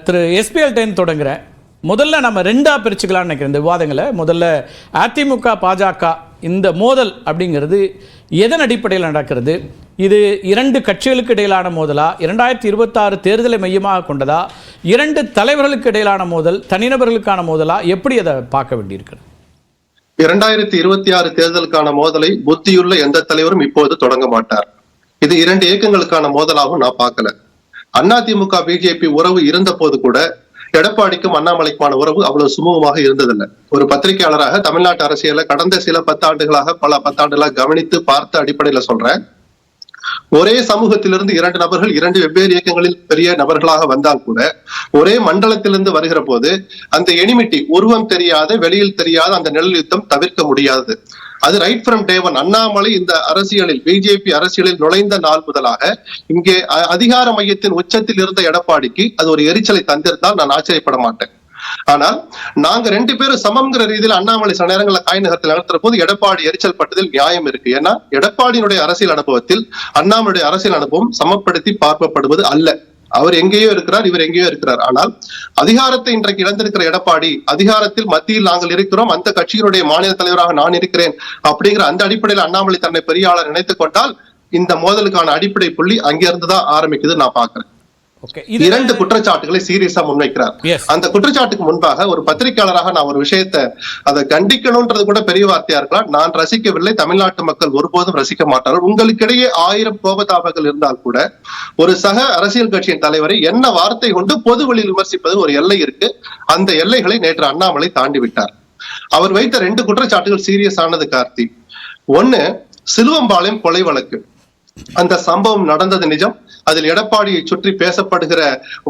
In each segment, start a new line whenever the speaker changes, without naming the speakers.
திரு SPL தொடங்குறேன். முதல்ல நம்ம ரெண்டாக பிரிச்சுக்கலாம்னு நினைக்கிறேன் இந்த விவாதங்களை. முதல்ல அதிமுக பாஜக இந்த மோதல் அப்படிங்கிறது எதன் அடிப்படையில் நடக்கிறது? இது இரண்டு கட்சிகளுக்கு இடையிலான மோதலா, 2026 தேர்தலை மையமாக கொண்டதா, இரண்டு தலைவர்களுக்கு இடையிலான மோதல், தனிநபர்களுக்கான மோதலா, எப்படி அதை பார்க்க வேண்டியிருக்கிறது?
2026 தேர்தலுக்கான மோதலை புத்தியுள்ள எந்த தலைவரும் இப்போது தொடங்க மாட்டார். இது இரண்டு இயக்கங்களுக்கான மோதலாகவும் நான் பார்க்கல. அதிமுக பிஜேபி உறவு இருந்த போது கூட எடப்பாடிக்கும் அண்ணாமலைக்குமான உறவு அவ்வளவு சுமூகமாக இருந்ததில்லை. ஒரு பத்திரிகையாளராக தமிழ்நாட்டு அரசியலை கடந்த சில பல பத்தாண்டுகளாக கவனித்து பார்த்த அடிப்படையில சொல்றேன். ஒரே சமூகத்திலிருந்து இரண்டு நபர்கள் இரண்டு வெவ்வேறு இயக்கங்களில் பெரிய நபர்களாக வந்தால் கூட ஒரே மண்டலத்திலிருந்து வருகிற போது அந்த எனிமிட்டி, உருவம் தெரியாத வெளியில் தெரியாத அந்த நிழல் யுத்தம் தவிர்க்க முடியாது. அது right from day one. Annamalai இந்த அரசியலில் பிஜேபி அரசியலில் நுழைந்த நாள் முதலாக இங்கே அதிகார மையத்தின் உச்சத்தில் இருந்த எடப்பாடிக்கு அது ஒரு எரிச்சலை தந்திருந்தால் நான் ஆச்சரியப்பட மாட்டேன். ஆனால் நாங்க ரெண்டு பேரும் சமம்ங்கிற ரீதியில் அண்ணாமலை சில நேரங்களில் காய் நகரத்தில் நடத்துற போது எடப்பாடி எரிச்சல் பட்டதில் நியாயம் இருக்கு. ஏன்னா எடப்பாடியினுடைய அரசியல் அனுபவத்தில் அண்ணாமலையுடைய அரசியல் அனுபவம் சமப்படுத்தி பார்க்கப்படுவது அல்ல. அவர் எங்கேயோ இருக்கிறார், இவர் எங்கேயோ இருக்கிறார். ஆனால் அதிகாரத்தை இன்றைக்கு இழந்திருக்கிற எடப்பாடி, அதிகாரத்தில் மத்தியில் நாங்கள் இருக்கிறோம், அந்த கட்சியினுடைய மாநில தலைவராக நான் இருக்கிறேன் அப்படிங்கிற அந்த அடிப்படையில் அண்ணாமலை தன்னை பெரிய ஆளர் நினைத்துக் கொண்டால் இந்த மோதலுக்கான அடிப்படை புள்ளி அங்கிருந்துதான் ஆரம்பிக்குது நான் பாக்குறேன். இரண்டு குற்றச்சாட்டுகளை சீரியஸா முன்வைக்கிறார். அந்த குற்றச்சாட்டுக்கு முன்பாக ஒரு பத்திரிகையாளராக நான் ஒரு விஷயத்தை அதை கண்டிக்கணும்ன்றது கூட பெரிய வார்த்தையா இருக்கலாம். நான் ரசிக்கவில்லை, தமிழ்நாட்டு மக்கள் ஒருபோதும் ரசிக்க மாட்டார்கள். உங்களுக்கிடையே 1000 கோபதாபங்கள் இருந்தால் கூட ஒரு சக அரசியல் கட்சியின் தலைவரை என்ன வார்த்தை கொண்டு பொது வழியில் விமர்சிப்பது ஒரு எல்லை இருக்கு. அந்த எல்லைகளை நேற்று அண்ணாமலை தாண்டி விட்டார். அவர் வைத்த ரெண்டு குற்றச்சாட்டுகள் சீரியஸ் ஆனது கார்த்தி. ஒண்ணு, சிலுவம்பாளையம் கொலை வழக்கு. அந்த சம்பவம் நடந்தது நிஜம். அதில் எடப்பாடியை சுற்றி பேசப்படுகிற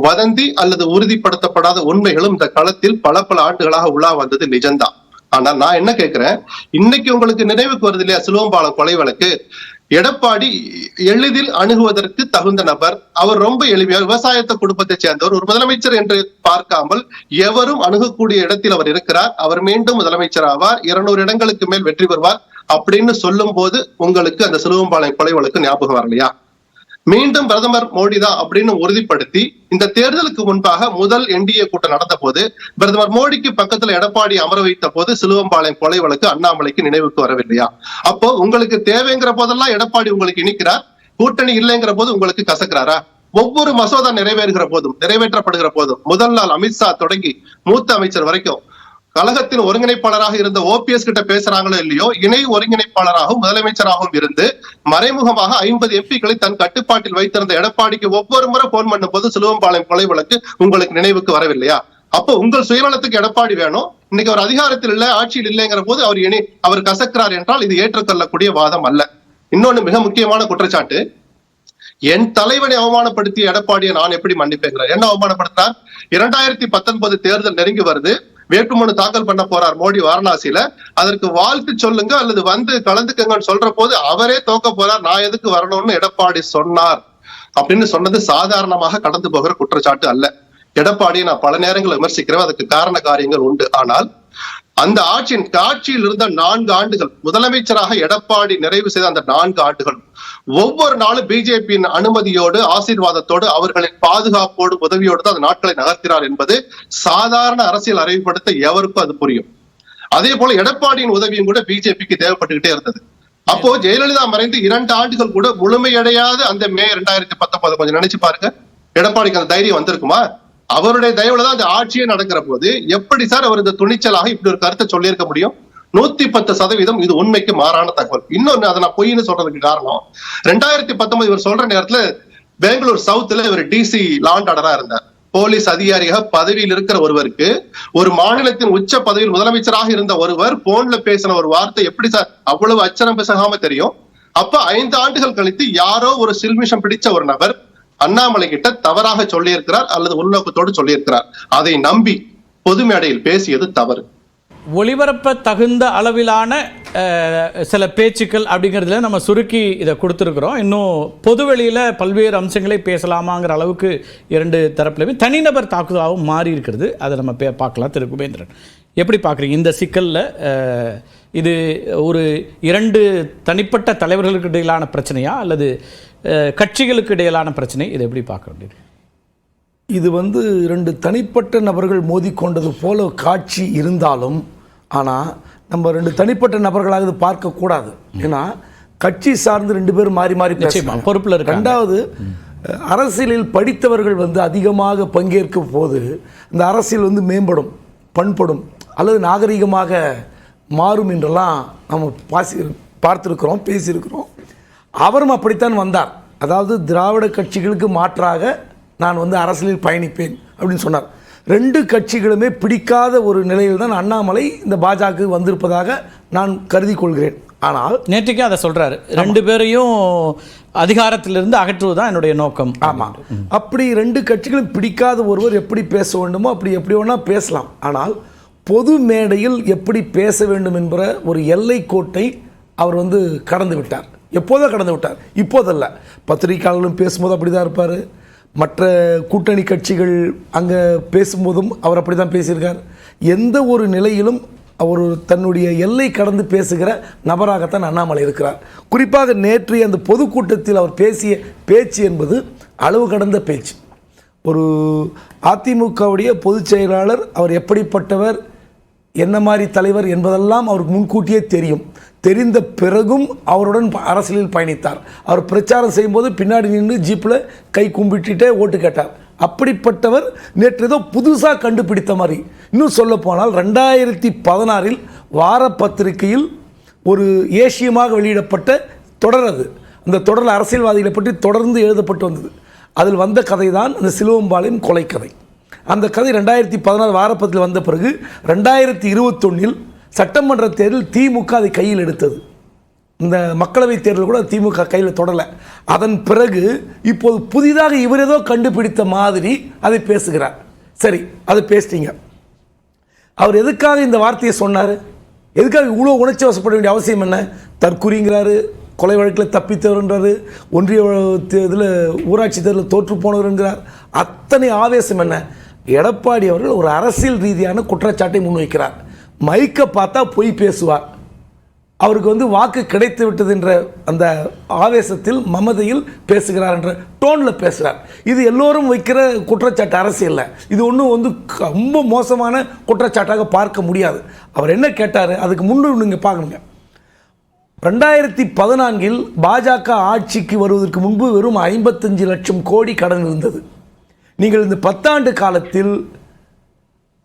வதந்தி அல்லது உறுதிப்படுத்தப்படாத உண்மைகளும் இந்த களத்தில் பல ஆண்டுகளாக உலா வந்தது நிஜம்தான். ஆனா நான் என்ன கேட்கிறேன், இன்னைக்கு உங்களுக்கு நினைவுக்கு வருது இல்லையா சிலுவம்பாளையம் கொலை வழக்கு? எடப்பாடி எளிதில் அணுகுவதற்கு தகுந்த நபர். அவர் ரொம்ப எளிமையா விவசாயத்தை குடும்பத்தை சேர்ந்தவர், ஒரு முதலமைச்சர் என்று பார்க்காமல் எவரும் அணுகக்கூடிய இடத்தில் அவர் இருக்கிறார். அவர் மீண்டும் முதலமைச்சர் ஆவார், 200 இடங்களுக்கு மேல் வெற்றி பெறுவார் அப்படின்னு சொல்லும் போது உங்களுக்கு அந்த சிலுவம்பாளையம் கொலை வழக்கு ஞாபகம் வரலையா? மீண்டும் பிரதமர் மோடி தான் அப்படின்னு உறுதிப்படுத்தி இந்த தேர்தலுக்கு முன்பாக முதல் என்டிஏ கூட்டம் நடந்த போது பிரதமர் மோடிக்கு பக்கத்துல எடப்பாடி அமர வைத்த போது சிலுவம்பாளையம் கொலை வழக்கு அண்ணாமலைக்கு நினைவுக்கு வரவில்லையா? அப்போ உங்களுக்கு தேவைங்கிற போதெல்லாம் எடப்பாடி உங்களுக்கு இனிக்கிறார், கூட்டணி இல்லைங்கிற போது உங்களுக்கு கசக்கிறாரா? ஒவ்வொரு மசோதா நிறைவேற்றப்படுகிற போதும் முதல் நாள் அமித்ஷா தொடங்கி மூத்த அமைச்சர் வரைக்கும் கழகத்தின் ஒருங்கிணைப்பாளராக இருந்த ஓபிஎஸ் கிட்ட பேசுறாங்களோ இல்லையோ, இணை ஒருங்கிணைப்பாளராகவும் முதலமைச்சராகவும் இருந்து மறைமுகமாக 50 எம்பிக்களை தன் கட்டுப்பாட்டில் வைத்திருந்த எடப்பாடிக்கு ஒவ்வொரு முறை போன் பண்ணும் போது சிலுவம்பாளையம் கொலை வழக்கு உங்களுக்கு நினைவுக்கு வரவில்லையா? அப்போ உங்கள் சுயநலத்துக்கு எடப்பாடி வேணும், இன்னைக்கு அவர் அதிகாரத்தில் இல்ல, ஆட்சியில் இல்லைங்கிற போது அவர் கசக்கிறார் என்றால் இது ஏற்றுக்கொள்ளக்கூடிய வாதம் அல்ல. இன்னொன்னு மிக முக்கியமான குற்றச்சாட்டு, என் தலைவனை அவமானப்படுத்திய எடப்பாடியை நான் எப்படி மன்னிப்பேங்கிறார். என்ன அவமானப்படுத்தினார்? 2019 தேர்தல் நெருங்கி வருது, வேட்புமனு தாக்கல் பண்ண போறார் மோடி வாரணாசியில. அதற்கு வாழ்த்து சொல்லுங்க அல்லது வந்து கலந்துக்கங்கன்னு சொல்ற போது அவரே தோக்க போறார், நான் எதுக்கு வரணும்னு எடப்பாடி சொன்னார் அப்படின்னு சொன்னது சாதாரணமாக கடந்து போகிற குற்றச்சாட்டு அல்ல. எடப்பாடியை நான் பல நேரங்கள் விமர்சிக்கிறேன், அதுக்கு காரண காரியங்கள் உண்டு. ஆனால் அந்த ஆட்சியில் இருந்த 4 ஆண்டுகள் முதலமைச்சராக எடப்பாடி நிறைவு செய்த அந்த 4 ஆண்டுகள் ஒவ்வொரு நாளும் பிஜேபியின் அனுமதியோடு, ஆசீர்வாதத்தோடு, அவர்களின் பாதுகாப்போடு, உதவியோடு தான் அந்த நாட்களை நகர்த்தினார் என்பது சாதாரண அரசியல் அறிவுப்படுத்த எவருக்கும் அது புரியும். அதே போல எடப்பாடியின் உதவியும் கூட பிஜேபிக்கு தேவைப்பட்டுக்கிட்டே இருந்தது. அப்போ ஜெயலலிதா மறைந்து 2 ஆண்டுகள் கூட முழுமையடையாத அந்த மே 2019 கொஞ்சம் நினைச்சு பாருங்க, எடப்பாடிக்கு அந்த தைரியம் வந்திருக்குமா? அவருடைய தயவுலதான் அந்த ஆட்சியே நடக்கிற போது எப்படி சார் அவர் இந்த துணிச்சலாக இப்படி ஒரு கருத்தை சொல்லியிருக்க முடியும்? 110% இது உண்மைக்கு மாறான தகவல். இன்னொன்னு, அதை நான் பொய்ன்னு சொல்றதுக்கு காரணம், 2019 இவர் சொல்ற நேரத்துல பெங்களூர் சவுத்ல இவர் டிசி லாண்ட் ஆர்டரா இருந்தார். போலீஸ் அதிகாரியாக பதவியில் இருக்கிற ஒருவருக்கு, ஒரு மாநிலத்தின் உச்ச பதவியில் முதலமைச்சராக இருந்த ஒருவர் போன்ல பேசின ஒரு வார்த்தை எப்படி சார் அவ்வளவு அச்சரம் பேசாம தெரியும்? அப்ப 5 ஆண்டுகள் கழித்து யாரோ ஒரு சில்மிஷம் பிடிச்ச ஒரு நபர் அண்ணாமலை கிட்ட தவறாக சொல்லியிருக்கிறார் அல்லது உள்நோக்கத்தோடு சொல்லியிருக்கிறார். அதை நம்பி பொது மேடையில் பேசியது தவறு.
ஒளிபரப்ப தகுந்த அளவிலான சில பேச்சுக்கள் அப்படிங்கிறதுல நம்ம சுருக்கி இதை கொடுத்துருக்குறோம். இன்னும் பொதுவெளியில் பல்வேறு அம்சங்களை பேசலாமாங்கிற அளவுக்கு 2 தரப்புலையுமே தனிநபர் தாக்குதலாகவும் மாறி இருக்கிறது. அதை நம்ம பார்க்கலாம். திரு குபேந்திரன், எப்படி பார்க்குறீங்க இந்த சிக்கலில்? இது ஒரு 2 தனிப்பட்ட தலைவர்களுக்கு இடையிலான பிரச்சனையா அல்லது கட்சிகளுக்கு இடையிலான பிரச்சனை? இதை எப்படி பார்க்க வேண்டியது?
இது வந்து 2 தனிப்பட்ட நபர்கள் மோதிக்கொண்டது போல காட்சி இருந்தாலும், ஆனால் நம்ம 2 தனிப்பட்ட நபர்களாக இது பார்க்கக்கூடாது. ஏன்னா கட்சி சார்ந்து 2 பேரும் மாறி மாறி பேசலாம்,
பொறுப்பில் இருக்கு.
ரெண்டாவது, அரசியலில் படித்தவர்கள் வந்து அதிகமாக பங்கேற்கும் போது இந்த அரசியல் வந்து மேம்படும், பண்படும் அல்லது நாகரிகமாக மாறும் என்றெல்லாம் நம்ம பார்த்துருக்கிறோம், பேசியிருக்கிறோம். அவரும் அப்படித்தான் வந்தார். அதாவது திராவிட கட்சிகளுக்கு மாற்றாக நான் வந்து அரசியலில் பயணிப்பேன் அப்படின்னு சொன்னார். 2 கட்சிகளுமே பிடிக்காத ஒரு நிலையில் தான் அண்ணாமலை இந்த பாஜக வந்திருப்பதாக நான் கருதி கொள்கிறேன். ஆனால்
நேற்றுக்கே அதை சொல்றாரு, 2 பேரையும் அதிகாரத்திலிருந்து அகற்றுவதுதான் என்னுடைய நோக்கம்.
ஆமாம், அப்படி 2 கட்சிகளும் பிடிக்காத ஒருவர் எப்படி பேச வேண்டுமோ அப்படி எப்படி வேணா பேசலாம். ஆனால் பொது மேடையில் எப்படி பேச வேண்டும் என்கிற ஒரு எல்லை கோட்டை அவர் வந்து கடந்து விட்டார். எப்போதோ கடந்து விட்டார், இப்போதல்ல. பத்திரிகையாளர்களும் பேசும்போது அப்படி தான் இருப்பார், மற்ற கூட்டணி கட்சிகள் அங்கே பேசும்போதும் அவர் அப்படி தான் பேசியிருக்கார். எந்த ஒரு நிலையிலும் அவர் தன்னுடைய எல்லை கடந்து பேசுகிற நபராகத்தான் அண்ணாமலை இருக்கிறார். குறிப்பாக நேற்றைய அந்த பொதுக்கூட்டத்தில் அவர் பேசிய பேச்சு என்பது அளவு கடந்த பேச்சு. ஒரு அதிமுகவுடைய பொதுச் செயலாளர், அவர் எப்படிப்பட்டவர், என்ன மாதிரி தலைவர் என்பதெல்லாம் அவருக்கு முன்கூட்டியே தெரியும். தெரிந்த பிறகும் அவருடன் அரசியலில் பயணித்தார். அவர் பிரச்சாரம் செய்யும்போது பின்னாடி நின்று ஜீப்பில் கை கும்பிட்டுட்டே ஓட்டு கேட்டார். அப்படிப்பட்டவர் நேற்று ஏதோ புதுசாக கண்டுபிடித்த மாதிரி. இன்னும் சொல்ல போனால் 2016 வார பத்திரிகையில் ஒரு ஏசியமாக வெளியிடப்பட்ட தொடர் அது. அந்த தொடரில் அரசியல்வாதிகளை பற்றி தொடர்ந்து எழுதப்பட்டு வந்தது. அதில் வந்த கதை தான் அந்த சிலுவம்பாளையம் கொலை கதை. அந்த கதை 2016 வாரப்பத்தில் வந்த பிறகு 2021 சட்டமன்ற தேர்தல் திமுக அதை கையில் எடுத்தது. இந்த மக்களவைத் தேர்தல் கூட திமுக கையில் தொடரலை. அதன் பிறகு இப்போது புதிதாக இவர் ஏதோ கண்டுபிடித்த மாதிரி அதை பேசுகிறார். சரி, அதை பேசிட்டீங்க. அவர் எதுக்காக இந்த வார்த்தையை சொன்னார்? எதுக்காக இவ்வளோ உணர்ச்சி வசப்பட வேண்டிய அவசியம் என்ன? தற்குறிங்கிறாரு, கொலை வழக்கில் தப்பித்தவர்ன்றாரு, ஒன்றிய இதில் ஊராட்சி தேர்தலில் தோற்று போனவர்ங்கிறார். அத்தனை ஆவேசம் என்ன? எடப்பாடி அவர்கள் ஒரு அரசியல் ரீதியான குற்றச்சாட்டை முன்வைக்கிறார். மைக்கை பார்த்தா பொய் பேசுவார். அவருக்கு வந்து வாக்கு கிடைத்து விட்டது என்ற அந்த ஆவேசத்தில், மமதையில் பேசுகிறார் என்ற டோனில் பேசுகிறார். இது எல்லோரும் வைக்கிற குற்றச்சாட்டு அரசியல்ல. இது ஒன்றும் வந்து ரொம்ப மோசமான குற்றச்சாட்டாக பார்க்க முடியாது. அவர் என்ன கேட்டார், அதுக்கு முன்னு நீங்கள் பார்க்கணுங்க. 2014 பாஜக ஆட்சிக்கு வருவதற்கு முன்பு வெறும் 55 லட்சம் கோடி கடன் இருந்தது. நீங்கள் இந்த 10 ஆண்டு காலத்தில்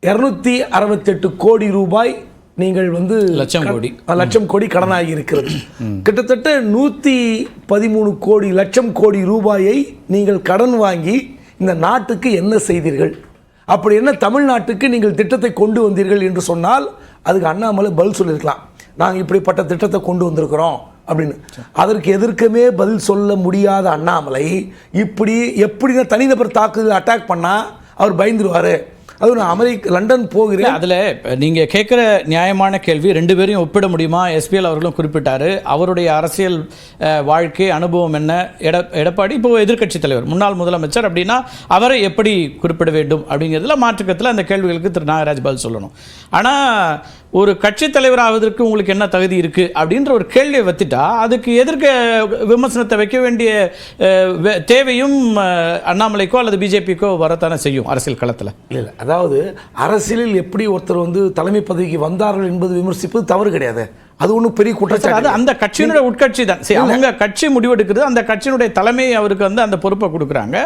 268 கோடி ரூபாய் நீங்கள் வந்து லட்சம் கோடி கடனாகி இருக்கிறது. கிட்டத்தட்ட 113 கோடி லட்சம் கோடி ரூபாயை நீங்கள் கடன் வாங்கி இந்த நாட்டுக்கு என்ன செய்தீர்கள்? அப்படி என்ன தமிழ்நாட்டுக்கு நீங்கள் திட்டத்தை கொண்டு வந்தீர்கள் என்று சொன்னால் அதுக்கு அண்ணாமலை பதில் சொல்லியிருக்கலாம். நாங்கள் இப்படிப்பட்ட திட்டத்தை கொண்டு வந்திருக்கிறோம் அப்படின்னு. அதற்கு எதிர்க்கமே பதில் சொல்ல முடியாத அண்ணாமலை இப்படி எப்படின்னா தனிநபர் தாக்குதல் அட்டாக் பண்ணால் அவர் பயந்துருவார். அது நான் லண்டன் போகிறேன்.
அதில் நீங்கள் கேட்குற நியாயமான கேள்வி. 2 பேரையும் ஒப்பிட முடியுமா? எஸ்பிஎல் அவர்களும் குறிப்பிட்டார். அவருடைய அரசியல் வாழ்க்கை அனுபவம் என்ன? எடப்பாடி இப்போ எதிர்க்கட்சி தலைவர், முன்னாள் முதலமைச்சர் அப்படின்னா அவரை எப்படி குறிப்பிட வேண்டும் அப்படிங்கிறதுல மாற்றுக்கத்தில் அந்த கேள்விகளுக்கு திரு நாகராஜ் பதில் சொல்லணும். ஆனால் ஒரு கட்சி தலைவர் ஆவதற்கு உங்களுக்கு என்ன தகுதி இருக்குது அப்படின்ற ஒரு கேள்வியை வைத்துட்டா அதுக்கு எதிர்க்க விமர்சனத்தை வைக்க வேண்டிய தேவையும் அண்ணாமலைக்கோ அல்லது பிஜேபிக்கோ வரத்தானே செய்யும் அரசியல் களத்தில்.
இல்லை, அதாவது அரசியலில் எப்படி ஒருத்தர் வந்து தலைமை பதவிக்கு வந்தார்கள் என்பது விமர்சிப்பது தவறு கிடையாது. அது ஒன்றும் பெரிய குற்றச்சாட்டு.
அது அந்த கட்சியினுடைய உட்கட்சி தான். சரி, அவங்க கட்சி முடிவெடுக்கிறது, அந்த கட்சியினுடைய தலைமை அவருக்கு வந்து அந்த பொறுப்பை கொடுக்குறாங்க.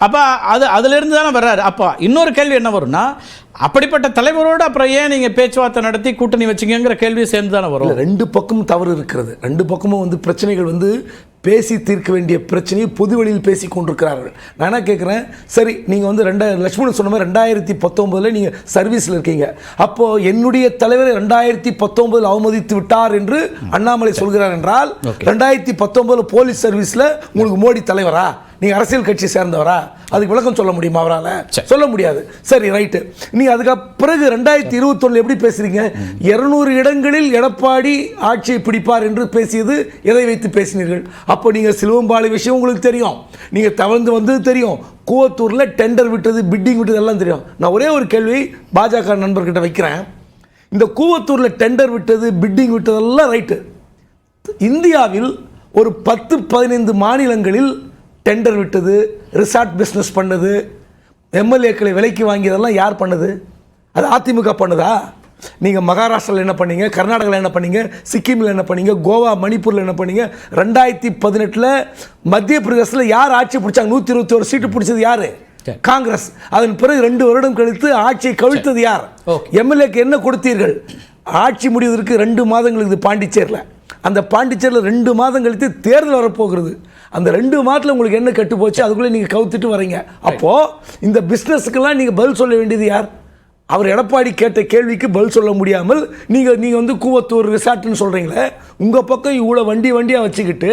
அப்போ அதிலிருந்து தானே வர்றாரு. அப்போ இன்னொரு கேள்வி என்ன வரும்னா, அப்படிப்பட்ட தலைவரோடு அப்புறம் ஏன் நீங்கள் பேச்சுவார்த்தை நடத்தி கூட்டணி வச்சிங்கிற கேள்வியை சேர்ந்து தானே வரும்.
2 பக்கமும் தவறு இருக்கிறது. 2 பக்கமும் வந்து பிரச்சனைகள் வந்து பேசி தீர்க்க வேண்டிய பிரச்சனையை பொது வெளியில் பேசி கொண்டிருக்கிறார்கள். நான் என்ன கேட்குறேன், சரி நீங்கள் வந்து லட்சுமணன் சொன்ன மாதிரி 2019 நீங்கள் சர்வீஸில் இருக்கீங்க. அப்போது என்னுடைய தலைவரை 2019 அவமதித்து விட்டார் என்று அண்ணாமலை சொல்கிறார் என்றால் 2019 போலீஸ் சர்வீஸில் உங்களுக்கு மோடி தலைவரா? நீங்கள் அரசியல் கட்சி சேர்ந்தவரா? அதுக்கு விளக்கம் சொல்ல முடியுமா அவரால்? சொல்ல முடியாது. சரி, ரைட்டு. நீங்கள் அதுக்கு பிறகு 2021 எப்படி பேசுறீங்க? 200 இடங்களில் எடப்பாடி ஆட்சியை பிடிப்பார் என்று பேசியது எதை வைத்து பேசினீர்கள்? அப்போ நீங்கள் சிலுவம்பாளையம் விஷயம் உங்களுக்கு தெரியும், நீங்கள் தவழ்ந்து வந்தது தெரியும், கூவத்தூரில் டெண்டர் விட்டது, பிட்டிங் விட்டது எல்லாம் தெரியும். நான் ஒரே ஒரு கேள்வி பாஜக நண்பர்கிட்ட வைக்கிறேன். இந்த கூவத்தூரில் டெண்டர் விட்டது, பிட்டிங் விட்டதெல்லாம் ரைட்டு. இந்தியாவில் ஒரு 10-15 மாநிலங்களில் டெண்டர் விட்டது, ரிசார்ட் பிஸ்னஸ் பண்ணது, எம்எல்ஏக்களை விலைக்கு வாங்கியதெல்லாம் யார் பண்ணுது? அது அதிமுக பண்ணுதா? நீங்கள் மகாராஷ்டிராவில் என்ன பண்ணீங்க, கர்நாடகாவில் என்ன பண்ணீங்க, சிக்கிமில் என்ன பண்ணீங்க, கோவா மணிப்பூரில் என்ன பண்ணீங்க? 2018 மத்திய பிரதேசத்தில் யார் ஆட்சி பிடிச்சாங்க? 121 சீட்டு பிடிச்சது யார்? காங்கிரஸ். அதன் பிறகு 2 வருடம் கழித்து ஆட்சியை கவிழ்த்தது யார்? எம்எல்ஏக்கு என்ன கொடுத்தீர்கள்? ஆட்சி முடிவதற்கு 2 மாதங்களுக்கு பாண்டிச்சேரியில். அந்த பாண்டிச்சேரியில் 2 மாதம் கழித்து தேர்தல் வரப்போகிறது. அந்த 2 மாதத்தில் உங்களுக்கு என்ன கட்டு போச்சு? அதுக்குள்ளே நீங்கள் கவுத்துட்டு வரீங்க. அப்போது இந்த பிஸ்னஸுக்கெல்லாம் நீங்கள் பதில் சொல்ல வேண்டியது யார்? அவர் எடப்பாடி கேட்ட கேள்விக்கு பதில் சொல்ல முடியாமல் நீங்கள் வந்து கூவத்தூர் ரிசார்ட்னு சொல்கிறீங்களே, உங்கள் பக்கம் இவ்வளோ வண்டியாக வச்சுக்கிட்டு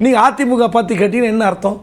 நீங்கள் அதிமுக பார்த்து கேட்டீங்கன்னா என்ன அர்த்தம்?